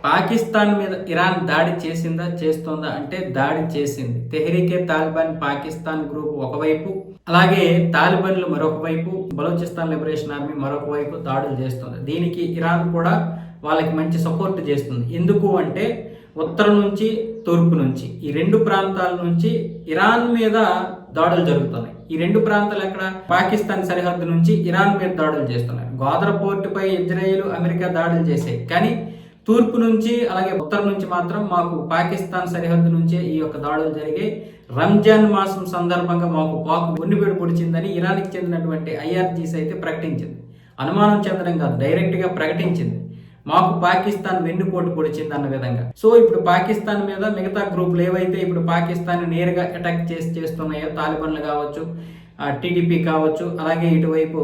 పాకిస్తాన్ మీద ఇరాన్ దాడి చేసిందా చేస్తోందా అంటే దాడి చేసింది. తెహ్రీకే తాలిబాన్ పాకిస్తాన్ గ్రూప్ ఒకవైపు, అలాగే తాలిబాన్లు మరొక వైపు, బలూచిస్తాన్ లిబరేషన్ ఆర్మీ మరొక వైపు దాడులు చేస్తుంది. దీనికి ఇరాన్ కూడా వాళ్ళకి మంచి సపోర్ట్ చేస్తుంది. ఎందుకు అంటే ఉత్తరం నుంచి తూర్పు నుంచి ఈ రెండు ప్రాంతాల నుంచి ఇరాన్ మీద దాడులు జరుగుతున్నాయి. ఈ రెండు ప్రాంతాలు ఎక్కడ? పాకిస్తాన్ సరిహద్దు నుంచి ఇరాన్ మీద దాడులు చేస్తున్నాయి. గోదర పోర్టుపై ఇజ్రాయెల్, అమెరికా దాడులు చేశాయి. కానీ తూర్పు నుంచి అలాగే ఉత్తరం నుంచి మాత్రం మాకు పాకిస్తాన్ సరిహద్దు నుంచే ఈ యొక్క దాడులు జరిగాయి. రంజాన్ మాసం సందర్భంగా మాకు పాకు ఉన్నిపేడు పొడిచిందని ఇరాన్కి చెందినటువంటి ఐఆర్జీసీ అయితే ప్రకటించింది. అనుమానం చెందడం కాదు, డైరెక్ట్గా ప్రకటించింది. మాకు పాకిస్తాన్ వెన్నుపోటు పొడిచింది అన్న విధంగా. సో ఇప్పుడు పాకిస్తాన్ మీద మిగతా గ్రూపులు ఏవైతే ఇప్పుడు పాకిస్తాన్ నేరుగా అటాక్ చేస్తున్నాయో, తాలిబాన్లు కావచ్చు, టీడీపీ కావచ్చు, అలాగే ఇటువైపు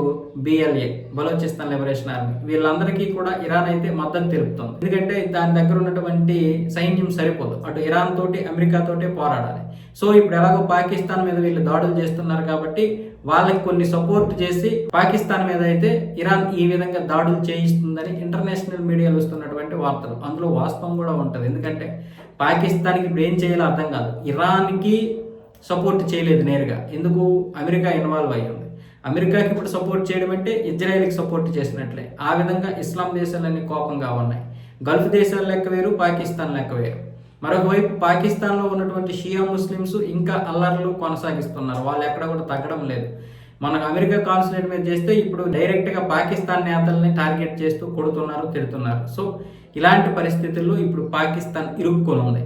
బిఎల్ఏ బలూచిస్తాన్ లిబరేషన్ ఆర్మీ, వీళ్ళందరికీ కూడా ఇరాన్ అయితే మద్దతు తెలుపుతుంది. ఎందుకంటే దాని దగ్గర ఉన్నటువంటి సైన్యం సరిపోదు, అటు ఇరాన్ తోటి అమెరికా తోటి పోరాడాలి. సో ఇప్పుడు ఎలాగో పాకిస్తాన్ మీద వీళ్ళు దాడులు చేస్తున్నారు కాబట్టి వాళ్ళకి కొన్ని సపోర్ట్ చేసి పాకిస్తాన్ మీద అయితే ఇరాన్ ఈ విధంగా దాడులు చేయిస్తుందని ఇంటర్నేషనల్ మీడియాలో వస్తున్నటువంటి వార్తలు. అందులో వాస్తవం కూడా ఉంటుంది. ఎందుకంటే పాకిస్తాన్కి ఇప్పుడు ఏం చేయాలో అర్థం కాదు. ఇరాన్కి సపోర్ట్ చేయలేదు నేరుగా, ఎందుకు? అమెరికా ఇన్వాల్వ్ అయ్యి ఉంది. అమెరికాకి ఇప్పుడు సపోర్ట్ చేయడం అంటే ఇజ్రాయెల్కి సపోర్ట్ చేసినట్లే. ఆ విధంగా ఇస్లాం దేశాలన్నీ కోపంగా ఉన్నాయి. గల్ఫ్ దేశాల లెక్క వేరు, పాకిస్తాన్ లెక్క వేరు. మరొక వైపు పాకిస్తాన్లో ఉన్నటువంటి షియా ముస్లిమ్స్ ఇంకా అల్లర్లు కొనసాగిస్తున్నారు. వాళ్ళు ఎక్కడ కూడా తగ్గడం లేదు. మనకు అమెరికా కాన్సులేట్ మీద చేస్తే ఇప్పుడు డైరెక్ట్గా పాకిస్తాన్ నేతల్ని టార్గెట్ చేస్తూ కొడుతున్నారు, తిడుతున్నారు. సో ఇలాంటి పరిస్థితుల్లో ఇప్పుడు పాకిస్తాన్ ఇరుక్కొని ఉంది.